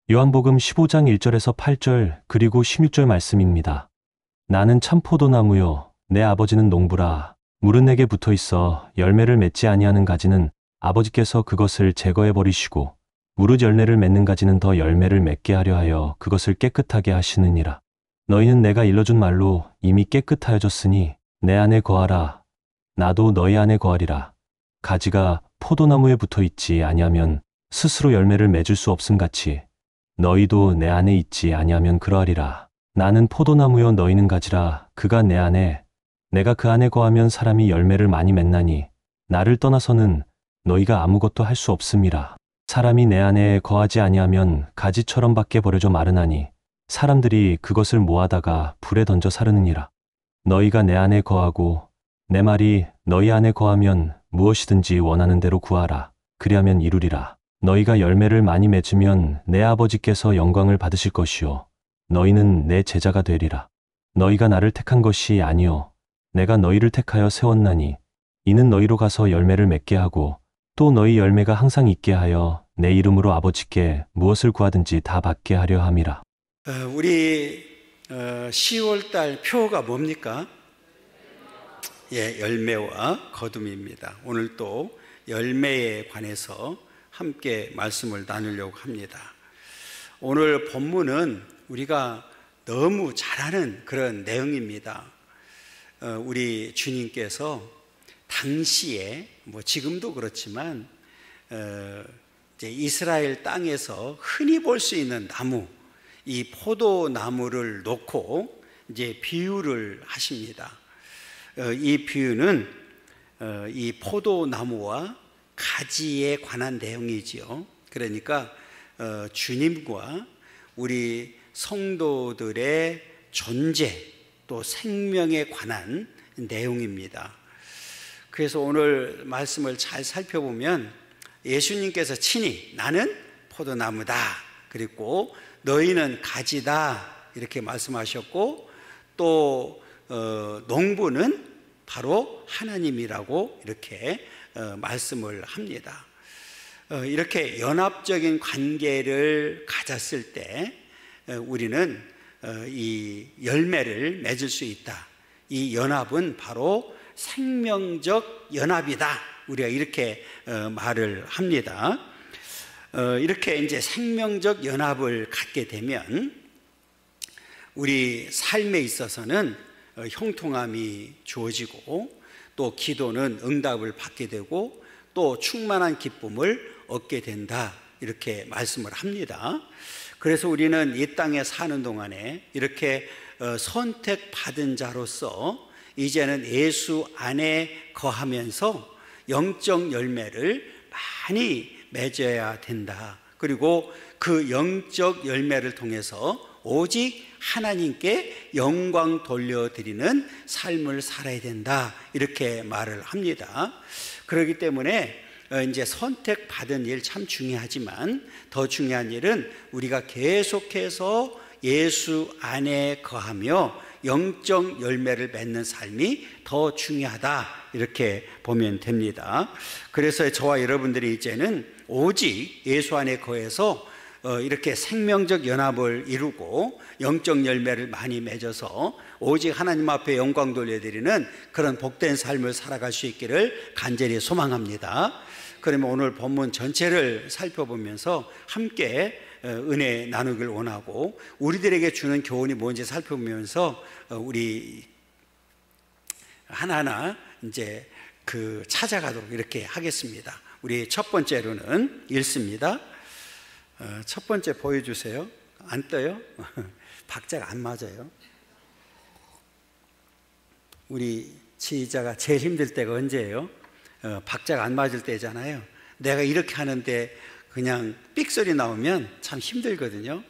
요한복음 15장 1절에서 8절 그리고 16절 말씀입니다. 나는 참 포도나무요 내 아버지는 농부라. 물은 내게 붙어 있어 열매를 맺지 아니하는 가지는 아버지께서 그것을 제거해 버리시고 무릇 열매를 맺는 가지는 더 열매를 맺게 하려 하여 그것을 깨끗하게 하시느니라. 너희는 내가 일러준 말로 이미 깨끗하여졌으니 내 안에 거하라. 나도 너희 안에 거하리라. 가지가 포도나무에 붙어 있지 아니하면 스스로 열매를 맺을 수 없음 같이 너희도 내 안에 있지 아니하면 그러하리라. 나는 포도나무요 너희는 가지라. 그가 내 안에 내가 그 안에 거하면 사람이 열매를 많이 맺나니 나를 떠나서는 너희가 아무것도 할 수 없음이라. 사람이 내 안에 거하지 아니하면 가지처럼 밖에 버려져 마르나니 사람들이 그것을 모아다가 불에 던져 사르느니라. 너희가 내 안에 거하고 내 말이 너희 안에 거하면 무엇이든지 원하는 대로 구하라. 그리하면 이루리라. 너희가 열매를 많이 맺으면 내 아버지께서 영광을 받으실 것이요 너희는 내 제자가 되리라. 너희가 나를 택한 것이 아니요 내가 너희를 택하여 세웠나니 이는 너희로 가서 열매를 맺게 하고 또 너희 열매가 항상 있게 하여 내 이름으로 아버지께 무엇을 구하든지 다 받게 하려 함이라. 우리 10월 달 표가 뭡니까? 예, 열매와 거둠입니다. 오늘 또 열매에 관해서 함께 말씀을 나누려고 합니다. 오늘 본문은 우리가 너무 잘 아는 그런 내용입니다. 우리 주님께서 당시에 지금도 그렇지만 이제 이스라엘 땅에서 흔히 볼 수 있는 나무, 이 포도나무를 놓고 이제 비유를 하십니다. 이 비유는 이 포도나무와 가지에 관한 내용이지요. 그러니까 주님과 우리 성도들의 존재 또 생명에 관한 내용입니다. 그래서 오늘 말씀을 잘 살펴보면 예수님께서 친히 나는 포도나무다, 그리고 너희는 가지다 이렇게 말씀하셨고, 또 농부는 바로 하나님이라고 이렇게 말씀을 합니다. 이렇게 연합적인 관계를 가졌을 때 우리는 이 열매를 맺을 수 있다. 이 연합은 바로 생명적 연합이다. 우리가 이렇게 말을 합니다. 이렇게 이제 생명적 연합을 갖게 되면 우리 삶에 있어서는 형통함이 주어지고 또 기도는 응답을 받게 되고 또 충만한 기쁨을 얻게 된다, 이렇게 말씀을 합니다. 그래서 우리는 이 땅에 사는 동안에 이렇게 선택받은 자로서 이제는 예수 안에 거하면서 영적 열매를 많이 맺어야 된다. 그리고 그 영적 열매를 통해서 오직 하나님께 영광 돌려드리는 삶을 살아야 된다, 이렇게 말을 합니다. 그렇기 때문에 이제 선택받은 일 참 중요하지만 더 중요한 일은 우리가 계속해서 예수 안에 거하며 영적 열매를 맺는 삶이 더 중요하다, 이렇게 보면 됩니다. 그래서 저와 여러분들이 이제는 오직 예수 안에 거해서 이렇게 생명적 연합을 이루고 영적 열매를 많이 맺어서 오직 하나님 앞에 영광 돌려드리는 그런 복된 삶을 살아갈 수 있기를 간절히 소망합니다. 그러면 오늘 본문 전체를 살펴보면서 함께 은혜 나누길 원하고, 우리들에게 주는 교훈이 뭔지 살펴보면서 우리 하나하나 이제 찾아가도록 이렇게 하겠습니다. 우리 첫 번째로는 읽습니다. 첫 번째 보여주세요. 안 떠요? 박자가 안 맞아요. 우리 지휘자가 제일 힘들 때가 언제예요? 박자가 안 맞을 때잖아요. 내가 이렇게 하는데 그냥 삑소리 나오면 참 힘들거든요.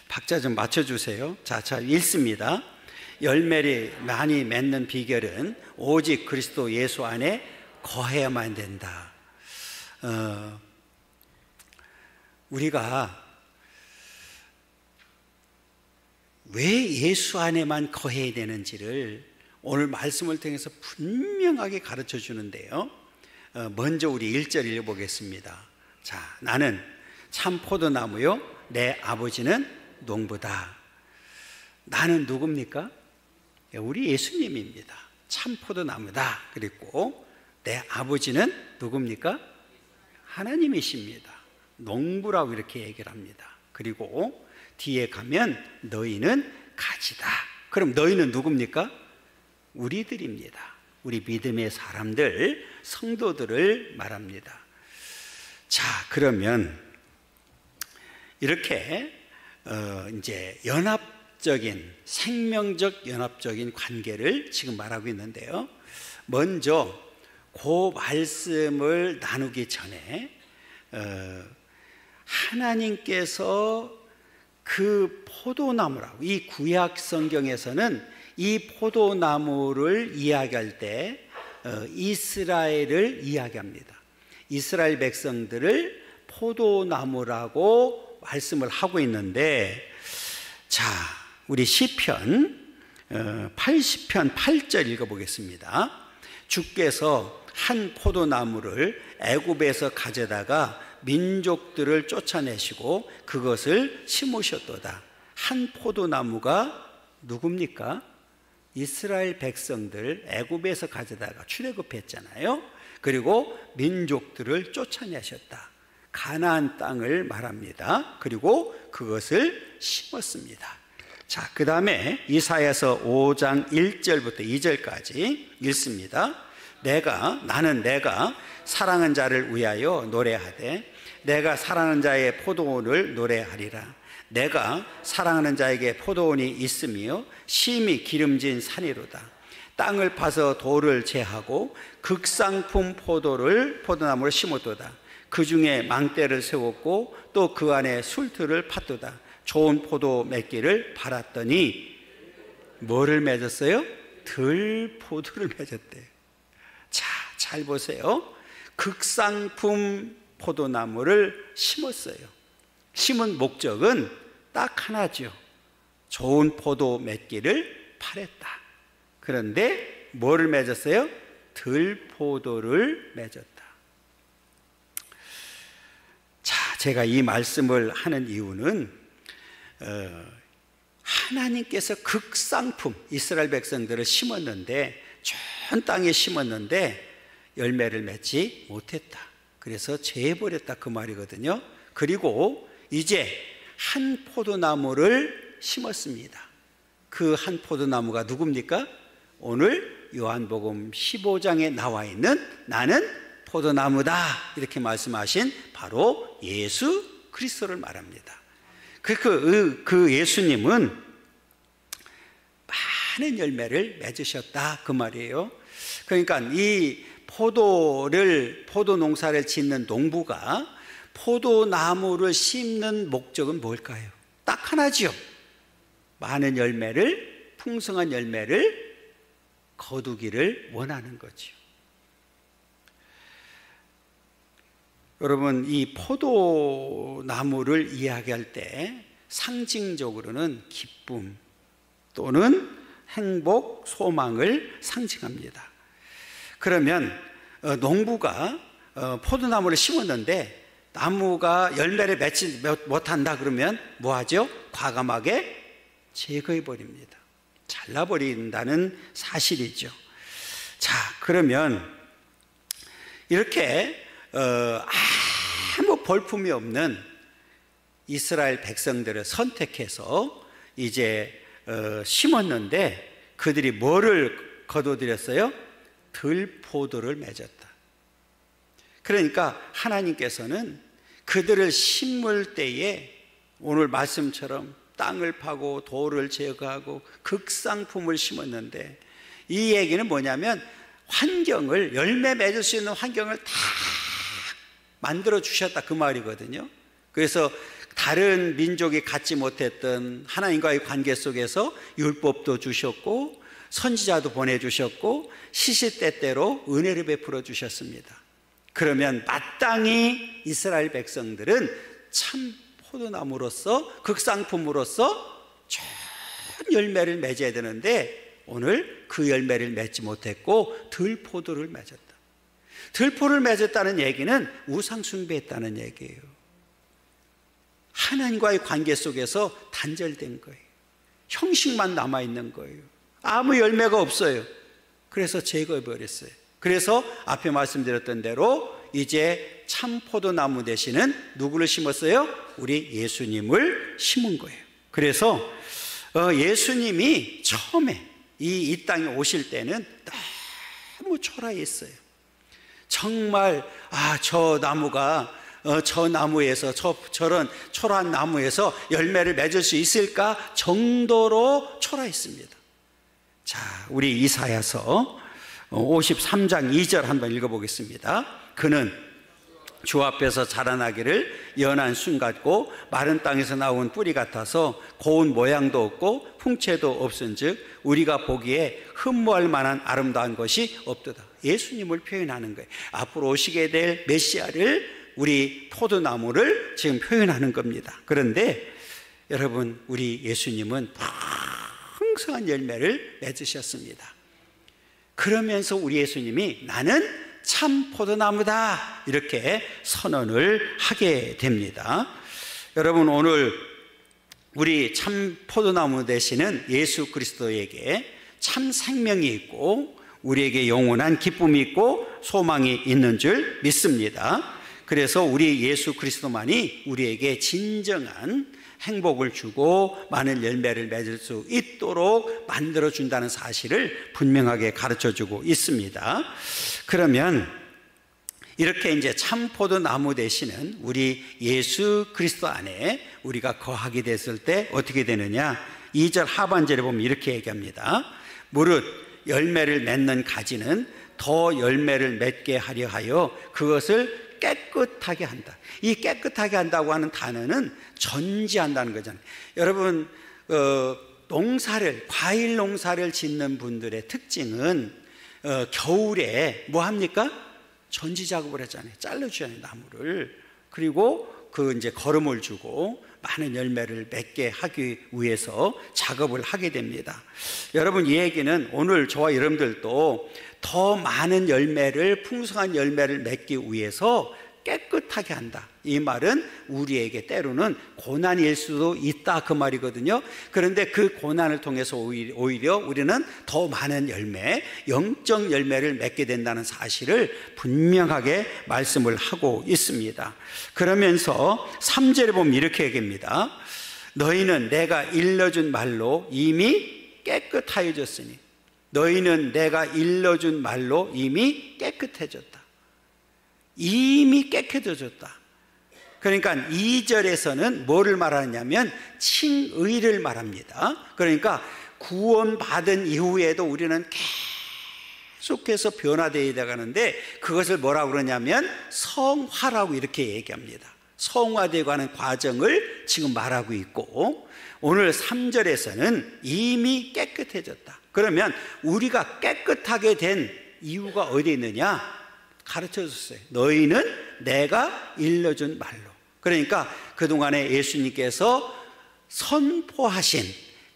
박자 좀 맞춰주세요. 자, 읽습니다. 열매를 많이 맺는 비결은 오직 그리스도 예수 안에 거해야만 된다. 우리가 왜 예수 안에만 거해야 되는지를 오늘 말씀을 통해서 분명하게 가르쳐 주는데요. 먼저 우리 1절 읽어보겠습니다. 자, 나는 참 포도나무요 내 아버지는 농부다. 나는 누굽니까? 우리 예수님입니다. 참 포도나무다. 그리고 내 아버지는 누굽니까? 하나님이십니다. 농부라고 이렇게 얘기를 합니다. 그리고 뒤에 가면 너희는 가지다. 그럼 너희는 누굽니까? 우리들입니다. 우리 믿음의 사람들, 성도들을 말합니다. 자, 그러면 이렇게 이제 연합적인, 생명적 연합적인 관계를 지금 말하고 있는데요. 먼저 그 말씀을 나누기 전에 하나님께서 그 포도나무라고, 이 구약 성경에서는 이 포도나무를 이야기할 때 이스라엘을 이야기합니다. 이스라엘 백성들을 포도나무라고 말씀을 하고 있는데, 자, 우리 시편 80편 8절 읽어보겠습니다. 주께서 한 포도나무를 애굽에서 가져다가 민족들을 쫓아내시고 그것을 심으셨도다. 한 포도나무가 누굽니까? 이스라엘 백성들 애굽에서 가져다가 출애굽했잖아요. 그리고 민족들을 쫓아내셨다. 가나안 땅을 말합니다. 그리고 그것을 심었습니다. 자, 그 다음에 이사야서 5장 1절부터 2절까지 읽습니다. 나는 내가 사랑한 자를 위하여 노래하되 내가 사랑하는 자의 포도원을 노래하리라. 내가 사랑하는 자에게 포도원이 있으며 심히 기름진 산이로다. 땅을 파서 돌을 제하고 극상품 포도나무를 심었도다. 그 중에 망대를 세웠고 또 그 안에 술틀을 팠도다. 좋은 포도 맺기를 팔았더니 뭐를 맺었어요? 들포도를 맺었대요. 자, 잘 보세요. 극상품 포도나무를 심었어요. 심은 목적은 딱 하나죠. 좋은 포도 맺기를 팔았다. 그런데 뭐를 맺었어요? 들포도를 맺었다. 자, 제가 이 말씀을 하는 이유는 하나님께서 극상품 이스라엘 백성들을 심었는데, 좋은 땅에 심었는데 열매를 맺지 못했다. 그래서 제해버렸다, 그 말이거든요. 그리고 이제 한 포도나무를 심었습니다. 그 한 포도나무가 누굽니까? 오늘 요한복음 15장에 나와 있는 나는 포도나무다 이렇게 말씀하신 바로 예수 그리스도를 말합니다. 그 예수님은 많은 열매를 맺으셨다, 그 말이에요. 그러니까 이 포도 농사를 짓는 농부가 포도나무를 심는 목적은 뭘까요? 딱 하나지요. 많은 열매를, 풍성한 열매를 거두기를 원하는 거지요. 여러분, 이 포도나무를 이야기할 때 상징적으로는 기쁨 또는 행복, 소망을 상징합니다. 그러면 농부가 포도나무를 심었는데 나무가 열매를 맺지 못한다 그러면 뭐하죠? 과감하게 제거해버립니다. 잘라버린다는 사실이죠. 자, 그러면 이렇게 아무 볼품이 없는 이스라엘 백성들을 선택해서 이제 심었는데 그들이 뭐를 거둬들였어요? 들포도를 맺었다. 그러니까 하나님께서는 그들을 심을 때에 오늘 말씀처럼 땅을 파고 돌을 제거하고 극상품을 심었는데, 이 얘기는 뭐냐면 환경을, 열매 맺을 수 있는 환경을 다 만들어 주셨다, 그 말이거든요. 그래서 다른 민족이 갖지 못했던 하나님과의 관계 속에서 율법도 주셨고 선지자도 보내주셨고 시시때때로 은혜를 베풀어 주셨습니다. 그러면 마땅히 이스라엘 백성들은 참 포도나무로서, 극상품으로서 좋은 열매를 맺어야 되는데 오늘 그 열매를 맺지 못했고 들포도를 맺었다. 들포를 맺었다는 얘기는 우상 숭배했다는 얘기예요. 하나님과의 관계 속에서 단절된 거예요. 형식만 남아있는 거예요. 아무 열매가 없어요. 그래서 제거해버렸어요. 그래서 앞에 말씀드렸던 대로 이제 참 포도나무 대신은 누구를 심었어요? 우리 예수님을 심은 거예요. 그래서 예수님이 처음에 이 땅에 오실 때는 너무 초라했어요. 정말 저 나무가 저 나무에서 저런 초라한 나무에서 열매를 맺을 수 있을까 정도로 초라했습니다. 자, 우리 이사야서 53장 2절 한번 읽어보겠습니다. 그는 주 앞에서 자라나기를 연한 순 같고 마른 땅에서 나온 뿌리 같아서 고운 모양도 없고 풍채도 없은즉 우리가 보기에 흠모할 만한 아름다운 것이 없도다. 예수님을 표현하는 거예요. 앞으로 오시게 될 메시아를, 우리 포도나무를 지금 표현하는 겁니다. 그런데 여러분, 우리 예수님은 풍성한 열매를 맺으셨습니다. 그러면서 우리 예수님이 나는 참 포도나무다 이렇게 선언을 하게 됩니다. 여러분, 오늘 우리 참 포도나무 되시는 예수 그리스도에게 참 생명이 있고 우리에게 영원한 기쁨이 있고 소망이 있는 줄 믿습니다. 그래서 우리 예수 그리스도만이 우리에게 진정한 행복을 주고 많은 열매를 맺을 수 있도록 만들어준다는 사실을 분명하게 가르쳐주고 있습니다. 그러면 이렇게 이제 참 포도나무 되시는 우리 예수 그리스도 안에 우리가 거하게 됐을 때 어떻게 되느냐? 2절 하반절에 보면 이렇게 얘기합니다. 무릇 열매를 맺는 가지는 더 열매를 맺게 하려 하여 그것을 깨끗하게 한다. 이 깨끗하게 한다고 하는 단어는 전지한다는 거잖아요. 여러분, 과일 농사를 짓는 분들의 특징은 겨울에 뭐 합니까? 전지 작업을 하잖아요. 잘라주잖아요, 나무를. 그리고 이제 거름을 주고 많은 열매를 맺게 하기 위해서 작업을 하게 됩니다. 여러분, 이 얘기는 오늘 저와 여러분들도 더 많은 열매를, 풍성한 열매를 맺기 위해서 깨끗하게 한다. 이 말은 우리에게 때로는 고난일 수도 있다, 그 말이거든요. 그런데 그 고난을 통해서 오히려 우리는 더 많은 열매, 영적 열매를 맺게 된다는 사실을 분명하게 말씀을 하고 있습니다. 그러면서 3절에 보면 이렇게 얘기합니다. 너희는 내가 일러준 말로 이미 깨끗하여졌으니, 너희는 내가 일러준 말로 이미 깨끗해졌다. 이미 깨끗해졌다. 그러니까 2절에서는 뭐를 말하냐면 칭의를 말합니다. 그러니까 구원받은 이후에도 우리는 계속해서 변화되어야 가는데 그것을 뭐라고 그러냐면 성화라고 이렇게 얘기합니다. 성화되어 가는 과정을 지금 말하고 있고, 오늘 3절에서는 이미 깨끗해졌다. 그러면 우리가 깨끗하게 된 이유가 어디에 있느냐? 가르쳐 줬어요. 너희는 내가 일러준 말로. 그러니까 그동안에 예수님께서 선포하신,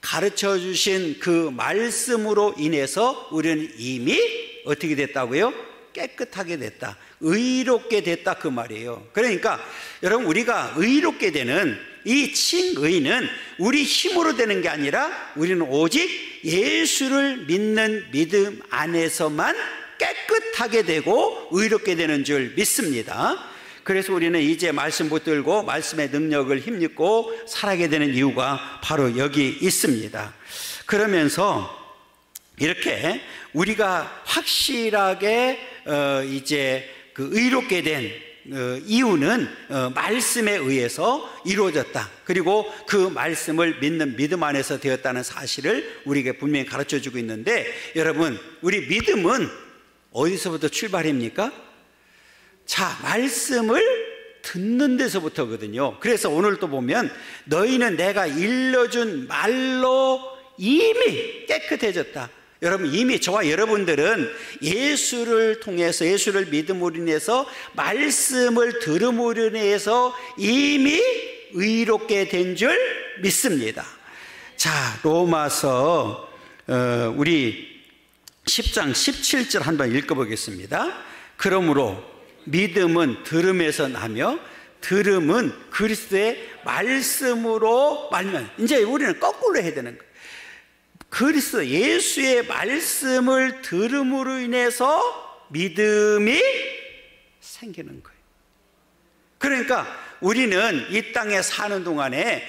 가르쳐 주신 그 말씀으로 인해서 우리는 이미 어떻게 됐다고요? 깨끗하게 됐다, 의롭게 됐다, 그 말이에요. 그러니까 여러분, 우리가 의롭게 되는 이 칭의는 우리 힘으로 되는 게 아니라 우리는 오직 예수를 믿는 믿음 안에서만 깨끗하게 되고 의롭게 되는 줄 믿습니다. 그래서 우리는 이제 말씀 붙들고 말씀의 능력을 힘입고 살아가게 되는 이유가 바로 여기 있습니다. 그러면서 이렇게 우리가 확실하게 이제 그 의롭게 된 이유는 말씀에 의해서 이루어졌다. 그리고 그 말씀을 믿는 믿음 안에서 되었다는 사실을 우리에게 분명히 가르쳐주고 있는데, 여러분, 우리 믿음은 어디서부터 출발입니까? 자, 말씀을 듣는 데서부터거든요. 그래서 오늘 또 보면 너희는 내가 일러준 말로 이미 깨끗해졌다. 여러분, 이미 저와 여러분들은 예수를 통해서, 예수를 믿음으로 인해서, 말씀을 들음으로 인해서 이미 의롭게 된 줄 믿습니다. 자, 로마서 우리 10장 17절 한번 읽어보겠습니다. 그러므로 믿음은 들음에서 나며 들음은 그리스도의 말씀으로 말면, 이제 우리는 거꾸로 해야 되는 거예요. 그리스도 예수의 말씀을 들음으로 인해서 믿음이 생기는 거예요. 그러니까 우리는 이 땅에 사는 동안에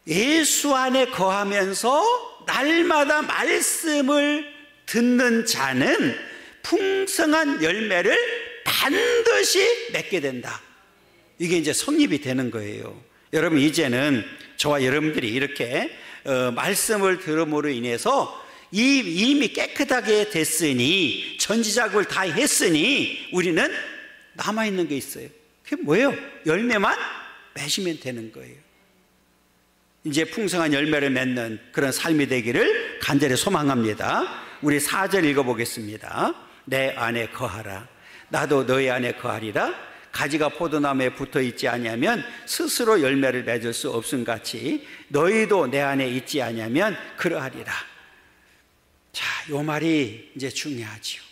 예수 안에 거하면서 날마다 말씀을 듣는 자는 풍성한 열매를 반드시 맺게 된다. 이게 이제 성립이 되는 거예요. 여러분, 이제는 저와 여러분들이 이렇게 말씀을 들음으로 인해서 이미 깨끗하게 됐으니, 전지작을 다 했으니 우리는 남아있는 게 있어요. 그게 뭐예요? 열매만 맺으면 되는 거예요. 이제 풍성한 열매를 맺는 그런 삶이 되기를 간절히 소망합니다. 우리 4절 읽어보겠습니다. 내 안에 거하라. 나도 너희 안에 거하리라. 가지가 포도나무에 붙어있지 아니하면 스스로 열매를 맺을 수 없음 같이 너희도 내 안에 있지 아니하면 그러하리라. 자, 요 말이 이제 중요하지요.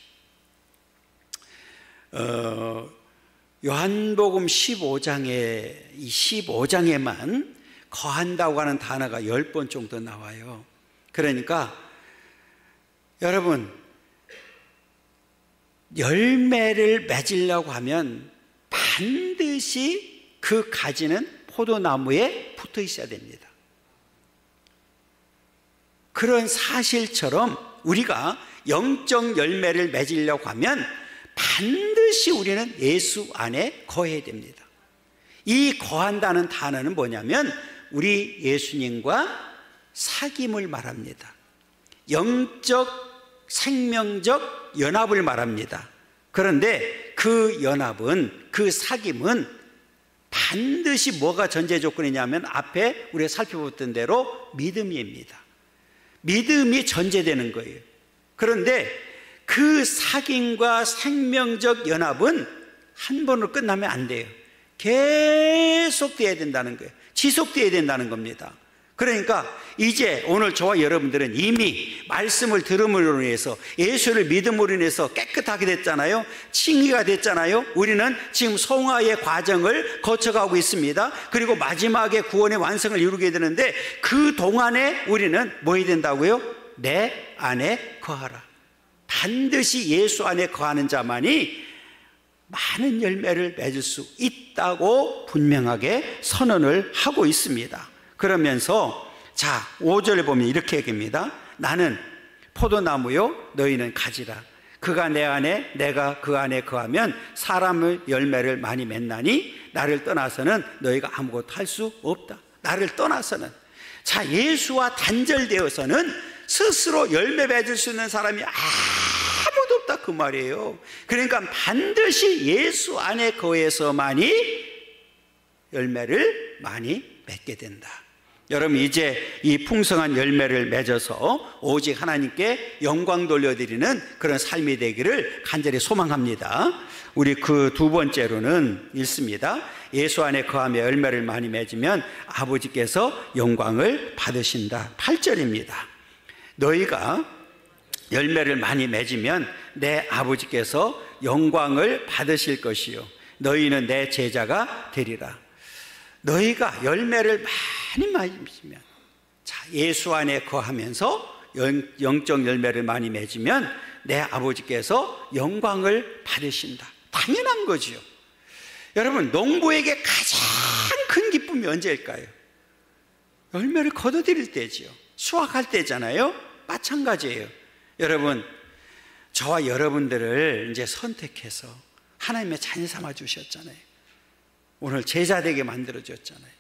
요한복음 15장에, 이 15장에만 거한다고 하는 단어가 10번 정도 나와요. 그러니까 여러분, 열매를 맺으려고 하면 반드시 그 가지는 포도나무에 붙어 있어야 됩니다. 그런 사실처럼 우리가 영적 열매를 맺으려고 하면 반드시 우리는 예수 안에 거해야 됩니다. 이 거한다는 단어는 뭐냐면 우리 예수님과 사귐을 말합니다. 영적 생명적 연합을 말합니다. 그런데 그 연합은, 그 사귐은 반드시 뭐가 전제 조건이냐면 앞에 우리가 살펴봤던 대로 믿음입니다. 믿음이 전제되는 거예요. 그런데 그 사귐과 생명적 연합은 한 번으로 끝나면 안 돼요. 계속돼야 된다는 거예요. 지속돼야 된다는 겁니다. 그러니까 이제 오늘 저와 여러분들은 이미 말씀을 들음으로 인해서, 예수를 믿음으로 인해서 깨끗하게 됐잖아요. 칭의가 됐잖아요. 우리는 지금 성화의 과정을 거쳐가고 있습니다. 그리고 마지막에 구원의 완성을 이루게 되는데 그 동안에 우리는 뭐 해야 된다고요? 내 안에 거하라. 반드시 예수 안에 거하는 자만이 많은 열매를 맺을 수 있다고 분명하게 선언을 하고 있습니다. 그러면서 자, 5절에 보면 이렇게 얘기합니다. 나는 포도나무요 너희는 가지라. 그가 내 안에 내가 그 안에 거하면 사람의 열매를 많이 맺나니 나를 떠나서는 너희가 아무것도 할 수 없다. 나를 떠나서는, 자, 예수와 단절되어서는 스스로 열매 맺을 수 있는 사람이 아무도 없다, 그 말이에요. 그러니까 반드시 예수 안에 거해서만이 열매를 많이 맺게 된다. 여러분, 이제 이 풍성한 열매를 맺어서 오직 하나님께 영광 돌려드리는 그런 삶이 되기를 간절히 소망합니다. 우리 그 두 번째로는 읽습니다. 예수 안에 거하며 열매를 많이 맺으면 아버지께서 영광을 받으신다. 8절입니다. 너희가 열매를 많이 맺으면 내 아버지께서 영광을 받으실 것이요 너희는 내 제자가 되리라. 너희가 열매를 많이 맺으면, 자, 예수 안에 거하면서 영적 열매를 많이 맺으면 내 아버지께서 영광을 받으신다. 당연한 거지요. 여러분, 농부에게 가장 큰 기쁨이 언제일까요? 열매를 거둬들일 때지요. 수확할 때잖아요. 마찬가지예요. 여러분, 저와 여러분들을 이제 선택해서 하나님의 자녀 삼아 주셨잖아요. 오늘 제자 되게 만들어줬잖아요.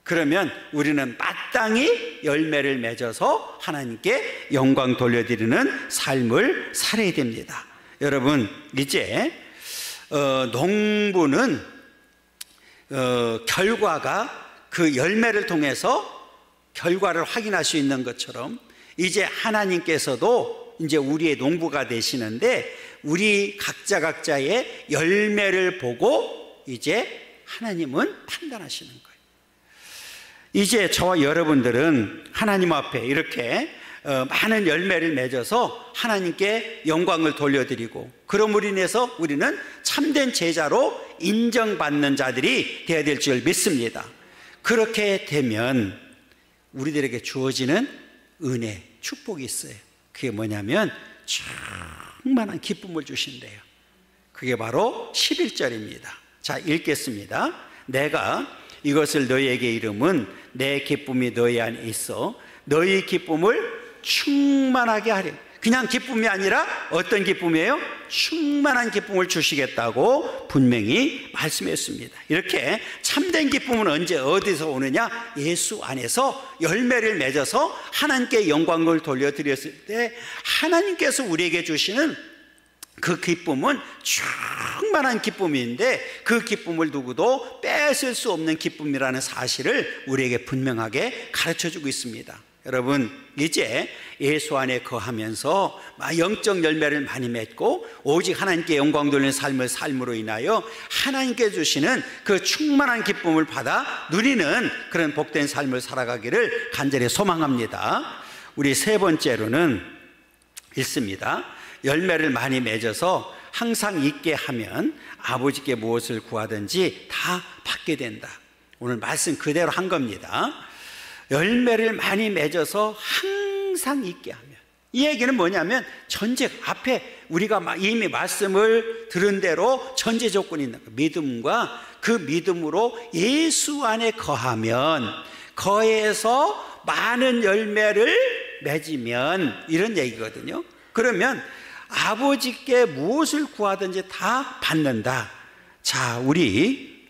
그러면 우리는 마땅히 열매를 맺어서 하나님께 영광 돌려드리는 삶을 살아야 됩니다. 여러분, 이제 농부는 결과가 그 열매를 통해서 결과를 확인할 수 있는 것처럼 이제 하나님께서도 이제 우리의 농부가 되시는데 우리 각자의 열매를 보고 이제 하나님은 판단하시는 거예요. 이제 저와 여러분들은 하나님 앞에 이렇게 많은 열매를 맺어서 하나님께 영광을 돌려드리고, 그러므로 인해서 우리는 참된 제자로 인정받는 자들이 되어야 될 줄 믿습니다. 그렇게 되면 우리들에게 주어지는 은혜, 축복이 있어요. 그게 뭐냐면 충만한 기쁨을 주신대요. 그게 바로 11절입니다. 자, 읽겠습니다. 내가 이것을 너희에게 이름은 내 기쁨이 너희 안에 있어 너희 기쁨을 충만하게 하려. 그냥 기쁨이 아니라 어떤 기쁨이에요? 충만한 기쁨을 주시겠다고 분명히 말씀했습니다. 이렇게 참된 기쁨은 언제 어디서 오느냐? 예수 안에서 열매를 맺어서 하나님께 영광을 돌려드렸을 때 하나님께서 우리에게 주시는 그 기쁨은 충만한 기쁨인데, 그 기쁨을 누구도 뺏을 수 없는 기쁨이라는 사실을 우리에게 분명하게 가르쳐주고 있습니다. 여러분, 이제 예수 안에 거하면서 영적 열매를 많이 맺고 오직 하나님께 영광 돌리는 삶을 삶으로 인하여 하나님께 주시는 그 충만한 기쁨을 받아 누리는 그런 복된 삶을 살아가기를 간절히 소망합니다. 우리 세 번째로는 있습니다. 열매를 많이 맺어서 항상 있게 하면 아버지께 무엇을 구하든지 다 받게 된다. 오늘 말씀 그대로 한 겁니다. 열매를 많이 맺어서 항상 있게 하면, 이 얘기는 뭐냐면 전제 앞에 우리가 이미 말씀을 들은 대로 전제 조건이 있는 거예요. 믿음과 그 믿음으로 예수 안에 거하면, 거해서 많은 열매를 맺으면, 이런 얘기거든요. 그러면 아버지께 무엇을 구하든지 다 받는다. 자, 우리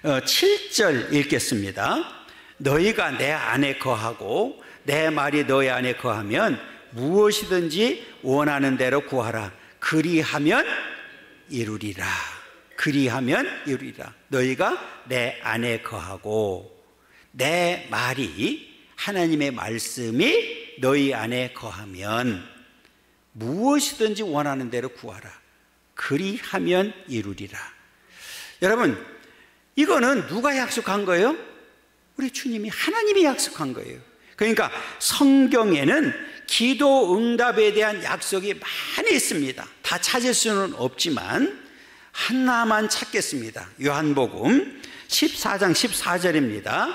7절 읽겠습니다. 너희가 내 안에 거하고 내 말이 너희 안에 거하면 무엇이든지 원하는 대로 구하라. 그리하면 이루리라. 그리하면 이루리라. 너희가 내 안에 거하고 내 말이, 하나님의 말씀이 너희 안에 거하면 무엇이든지 원하는 대로 구하라. 그리하면 이루리라. 여러분, 이거는 누가 약속한 거예요? 우리 주님이, 하나님이 약속한 거예요. 그러니까 성경에는 기도 응답에 대한 약속이 많이 있습니다. 다 찾을 수는 없지만 하나만 찾겠습니다. 요한복음 14장 14절입니다.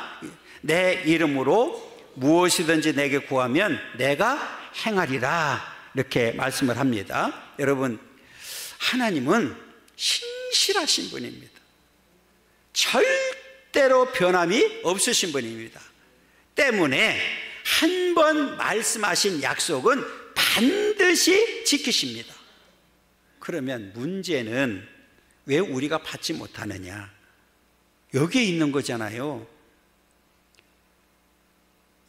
내 이름으로 무엇이든지 내게 구하면 내가 행하리라. 이렇게 말씀을 합니다. 여러분, 하나님은 신실하신 분입니다. 절대로 변함이 없으신 분입니다. 때문에 한 번 말씀하신 약속은 반드시 지키십니다. 그러면 문제는 왜 우리가 받지 못하느냐? 여기에 있는 거잖아요.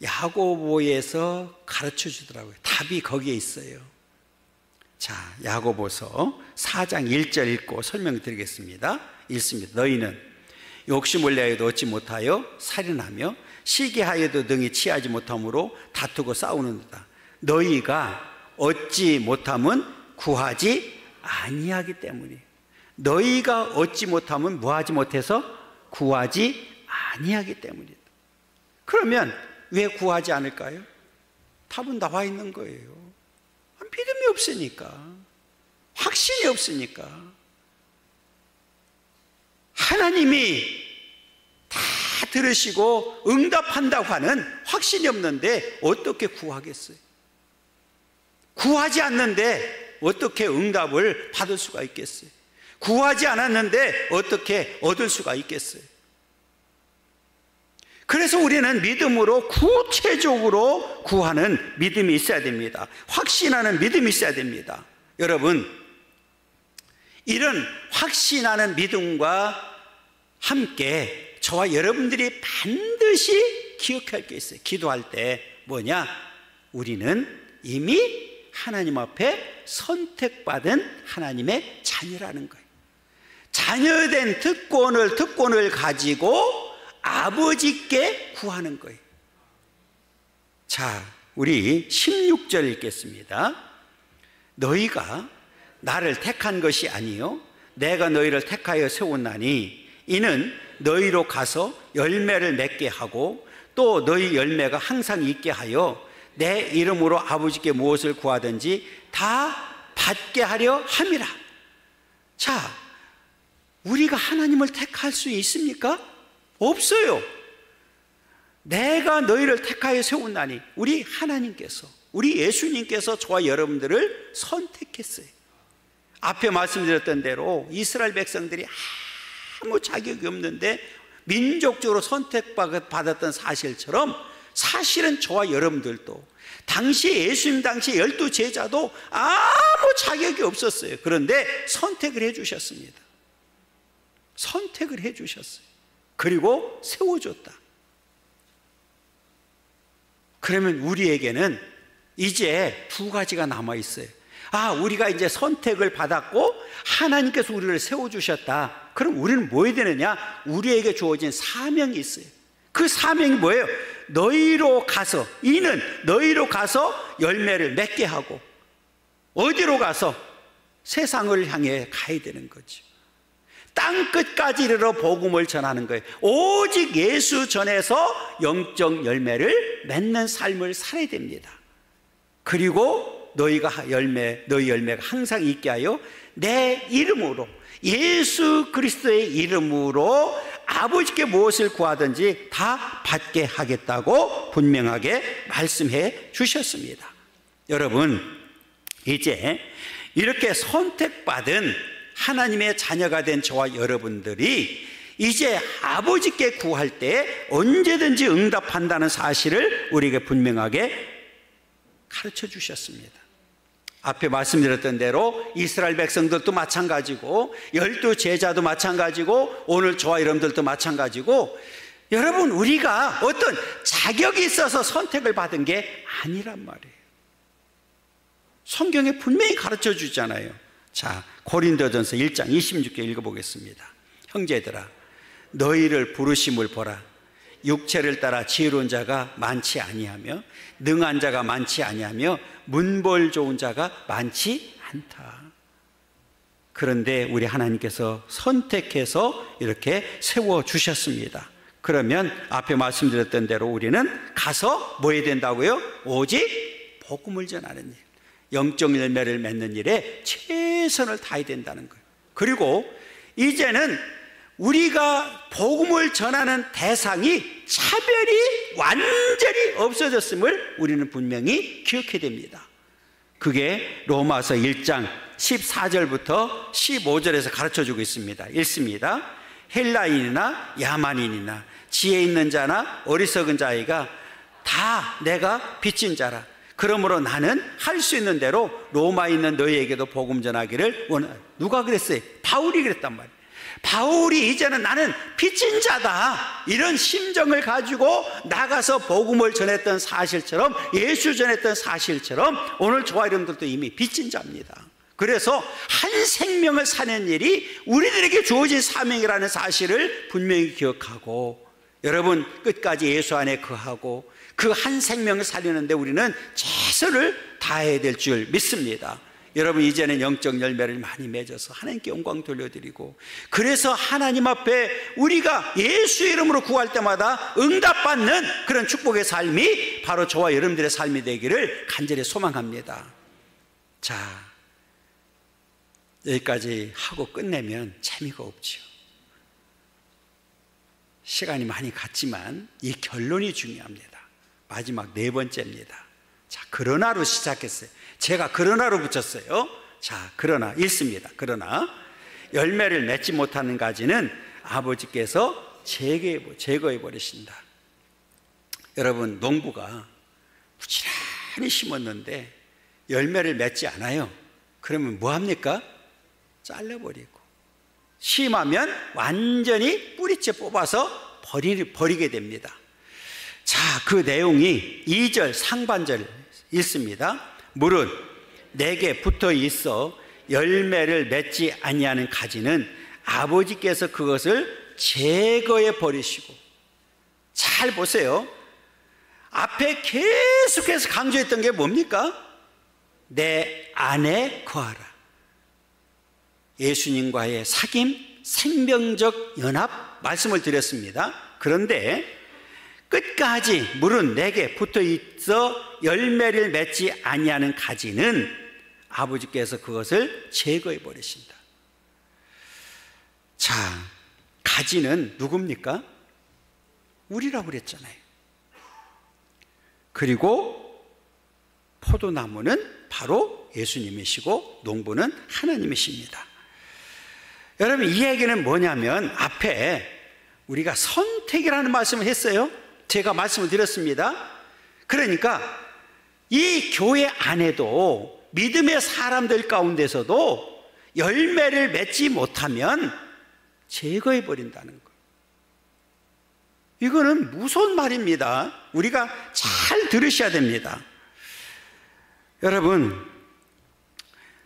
야고보에서 가르쳐 주더라고요. 답이 거기에 있어요. 자, 야고보서 4장 1절 읽고 설명드리겠습니다. 읽습니다. 너희는 욕심을 내어도 얻지 못하여 살인하며 시기하여도 능히 취하지 못함으로 다투고 싸우는도다. 너희가 얻지 못함은 구하지 아니하기 때문이에요. 너희가 얻지 못함은 뭐하지 못해서? 구하지 아니하기 때문이다. 그러면 왜 구하지 않을까요? 답은 나와 있는 거예요. 믿음이 없으니까, 확신이 없으니까. 하나님이 다 들으시고 응답한다고 하는 확신이 없는데 어떻게 구하겠어요? 구하지 않는데 어떻게 응답을 받을 수가 있겠어요? 구하지 않았는데 어떻게 얻을 수가 있겠어요? 그래서 우리는 믿음으로 구체적으로 구하는 믿음이 있어야 됩니다. 확신하는 믿음이 있어야 됩니다. 여러분, 이런 확신하는 믿음과 함께 저와 여러분들이 반드시 기억할 게 있어요. 기도할 때 뭐냐? 우리는 이미 하나님 앞에 선택받은 하나님의 자녀라는 거예요. 자녀된 특권을 가지고 아버지께 구하는 거예요. 자, 우리 16절 읽겠습니다. 너희가 나를 택한 것이 아니요 내가 너희를 택하여 세웠나니 이는 너희로 가서 열매를 맺게 하고 또 너희 열매가 항상 있게 하여 내 이름으로 아버지께 무엇을 구하든지 다 받게 하려 함이라. 자, 우리가 하나님을 택할 수 있습니까? 없어요. 내가 너희를 택하여 세운다니, 우리 하나님께서, 우리 예수님께서 저와 여러분들을 선택했어요. 앞에 말씀드렸던 대로 이스라엘 백성들이 아무 자격이 없는데 민족적으로 선택받았던 사실처럼, 사실은 저와 여러분들도 당시 예수님 당시 12제자도 아무 자격이 없었어요. 그런데 선택을 해 주셨습니다. 선택을 해 주셨어요. 그리고 세워줬다. 그러면 우리에게는 이제 두 가지가 남아 있어요. 우리가 이제 선택을 받았고 하나님께서 우리를 세워주셨다. 그럼 우리는 뭐 해야 되느냐? 우리에게 주어진 사명이 있어요. 그 사명이 뭐예요? 너희로 가서, 이는 너희로 가서 열매를 맺게 하고, 어디로 가서? 세상을 향해 가야 되는 거죠. 땅끝까지 이르러 복음을 전하는 거예요. 오직 예수 전에서 영적 열매를 맺는 삶을 살아야 됩니다. 그리고 너희 열매가 항상 있게 하여 내 이름으로, 예수 그리스도의 이름으로 아버지께 무엇을 구하든지 다 받게 하겠다고 분명하게 말씀해 주셨습니다. 여러분, 이제 이렇게 선택받은 하나님의 자녀가 된 저와 여러분들이 이제 아버지께 구할 때 언제든지 응답한다는 사실을 우리에게 분명하게 가르쳐 주셨습니다. 앞에 말씀드렸던 대로 이스라엘 백성들도 마찬가지고 12제자도 마찬가지고 오늘 저와 여러분들도 마찬가지고, 여러분, 우리가 어떤 자격이 있어서 선택을 받은 게 아니란 말이에요. 성경에 분명히 가르쳐 주잖아요. 자, 고린도전서 1장 26절 읽어보겠습니다. 형제들아, 너희를 부르심을 보라. 육체를 따라 지혜로운 자가 많지 아니하며 능한 자가 많지 아니하며 문벌 좋은 자가 많지 않다. 그런데 우리 하나님께서 선택해서 이렇게 세워주셨습니다. 그러면 앞에 말씀드렸던 대로 우리는 가서 뭐 해야 된다고요? 오직 복음을 전하는 일, 영적 열매를 맺는 일에 최선을 다해야 된다는 거예요. 그리고 이제는 우리가 복음을 전하는 대상이 차별이 완전히 없어졌음을 우리는 분명히 기억해야 됩니다. 그게 로마서 1장 14절부터 15절에서 가르쳐주고 있습니다. 읽습니다. 헬라인이나 야만인이나 지혜 있는 자나 어리석은 자이가 다 내가 빚진 자라. 그러므로 나는 할 수 있는 대로 로마에 있는 너희에게도 복음 전하기를 원한다. 누가 그랬어요? 바울이 그랬단 말이에요. 바울이 이제는 나는 빚진 자다, 이런 심정을 가지고 나가서 복음을 전했던 사실처럼, 예수 전했던 사실처럼 오늘 저와 여러분들도 이미 빚진 자입니다. 그래서 한 생명을 사는 일이 우리들에게 주어진 사명이라는 사실을 분명히 기억하고, 여러분, 끝까지 예수 안에 거하고 그 한 생명을 살리는데 우리는 최선을 다해야 될 줄 믿습니다. 여러분, 이제는 영적 열매를 많이 맺어서 하나님께 영광 돌려드리고, 그래서 하나님 앞에 우리가 예수 이름으로 구할 때마다 응답받는 그런 축복의 삶이 바로 저와 여러분들의 삶이 되기를 간절히 소망합니다. 자, 여기까지 하고 끝내면 재미가 없죠. 시간이 많이 갔지만 이 결론이 중요합니다. 마지막 네 번째입니다. 자, 그러나로 시작했어요. 제가 그러나로 붙였어요. 자, 그러나 읽습니다. 그러나 열매를 맺지 못하는 가지는 아버지께서 제거해 버리신다. 여러분, 농부가 부지런히 심었는데 열매를 맺지 않아요. 그러면 뭐 합니까? 잘라버리고, 심하면 완전히 뿌리째 뽑아서 버리게 됩니다. 자, 그 내용이 2절 상반절 읽습니다. 물은 내게 붙어 있어 열매를 맺지 아니하는 가지는 아버지께서 그것을 제거해 버리시고. 잘 보세요. 앞에 계속해서 강조했던 게 뭡니까? 내 안에 거하라. 예수님과의 사귐, 생명적 연합 말씀을 드렸습니다. 그런데 끝까지 무릇 내게 붙어 있어 열매를 맺지 아니하는 가지는 아버지께서 그것을 제거해 버리신다. 자, 가지는 누굽니까? 우리라고 그랬잖아요. 그리고 포도나무는 바로 예수님이시고 농부는 하나님이십니다. 여러분, 이 얘기는 뭐냐면 앞에 우리가 선택이라는 말씀을 했어요. 제가 말씀을 드렸습니다. 그러니까 이 교회 안에도 믿음의 사람들 가운데서도 열매를 맺지 못하면 제거해 버린다는 거예요. 이거는 무서운 말입니다. 우리가 잘 들으셔야 됩니다. 여러분,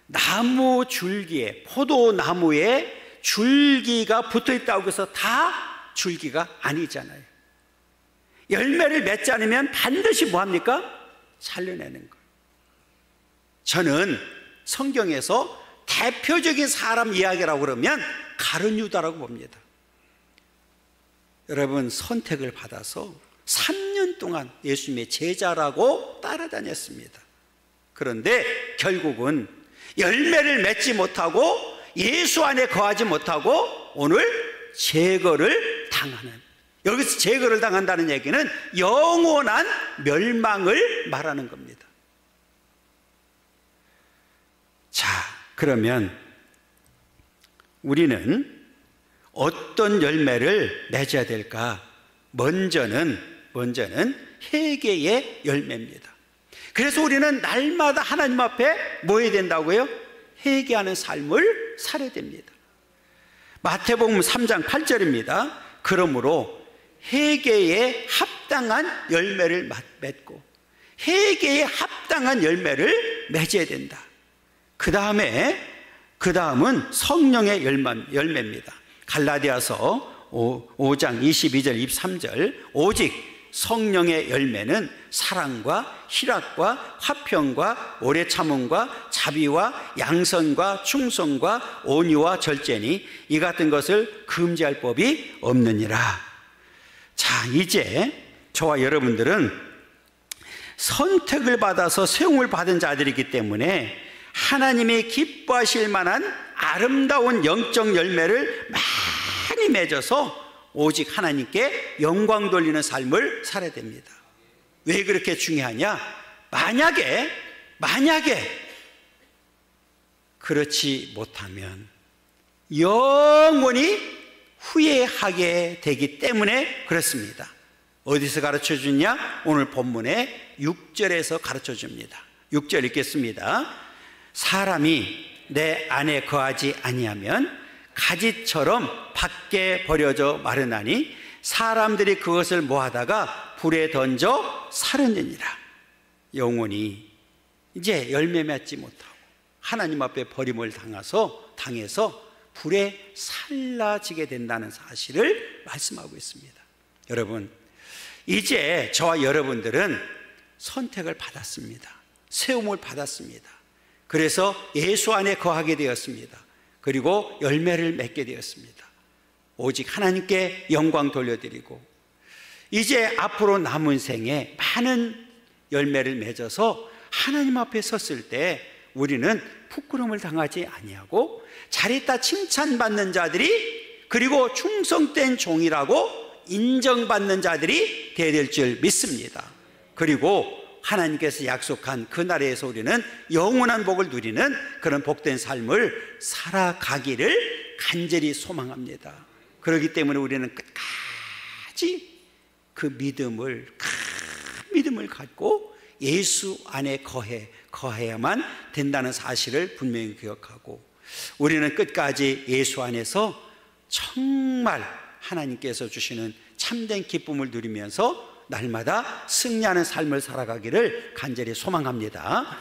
나무 줄기에, 포도나무에 줄기가 붙어 있다고 해서 다 줄기가 아니잖아요. 열매를 맺지 않으면 반드시 뭐합니까? 살려내는 거예요. 저는 성경에서 대표적인 사람 이야기라고 그러면 가룟 유다라고 봅니다. 여러분, 선택을 받아서 3년 동안 예수님의 제자라고 따라다녔습니다. 그런데 결국은 열매를 맺지 못하고 예수 안에 거하지 못하고 오늘 제거를 당하는, 여기서 제거를 당한다는 얘기는 영원한 멸망을 말하는 겁니다. 자, 그러면 우리는 어떤 열매를 맺어야 될까? 먼저는 회개의 열매입니다. 그래서 우리는 날마다 하나님 앞에 뭐 해야 된다고요? 회개하는 삶을 살아야 됩니다. 마태복음 3장 8절입니다. 그러므로 회개에 합당한 열매를 맺고 회개에 합당한 열매를 맺어야 된다. 그 다음은 성령의 열매입니다. 갈라디아서 5장 22절 23절 오직 성령의 열매는 사랑과 희락과 화평과 오래 참음과 자비와 양선과 충성과 온유와 절제니 이 같은 것을 금지할 법이 없느니라. 자, 이제 저와 여러분들은 선택을 받아서 세움을 받은 자들이기 때문에 하나님이 기뻐하실 만한 아름다운 영적 열매를 많이 맺어서 오직 하나님께 영광 돌리는 삶을 살아야 됩니다. 왜 그렇게 중요하냐? 만약에 그렇지 못하면 영원히 후회하게 되기 때문에 그렇습니다. 어디서 가르쳐 주냐? 오늘 본문의 6절에서 가르쳐 줍니다. 6절 읽겠습니다. 사람이 내 안에 거하지 아니하면 가지처럼 밖에 버려져 마르나니 사람들이 그것을 모아다가 불에 던져 사르느니라. 영혼이 이제 열매 맺지 못하고 하나님 앞에 버림을 당해서 불에 살라지게 된다는 사실을 말씀하고 있습니다. 여러분, 이제 저와 여러분들은 선택을 받았습니다. 세움을 받았습니다. 그래서 예수 안에 거하게 되었습니다. 그리고 열매를 맺게 되었습니다. 오직 하나님께 영광 돌려드리고 이제 앞으로 남은 생에 많은 열매를 맺어서 하나님 앞에 섰을 때 우리는 부끄러움을 당하지 아니하고 잘했다 칭찬받는 자들이, 그리고 충성된 종이라고 인정받는 자들이 되어야 될 줄 믿습니다. 그리고 하나님께서 약속한 그 나라에서 우리는 영원한 복을 누리는 그런 복된 삶을 살아가기를 간절히 소망합니다. 그렇기 때문에 우리는 끝까지 그 큰 믿음을 갖고 예수 안에 거해야만 된다는 사실을 분명히 기억하고, 우리는 끝까지 예수 안에서 정말 하나님께서 주시는 참된 기쁨을 누리면서 날마다 승리하는 삶을 살아가기를 간절히 소망합니다.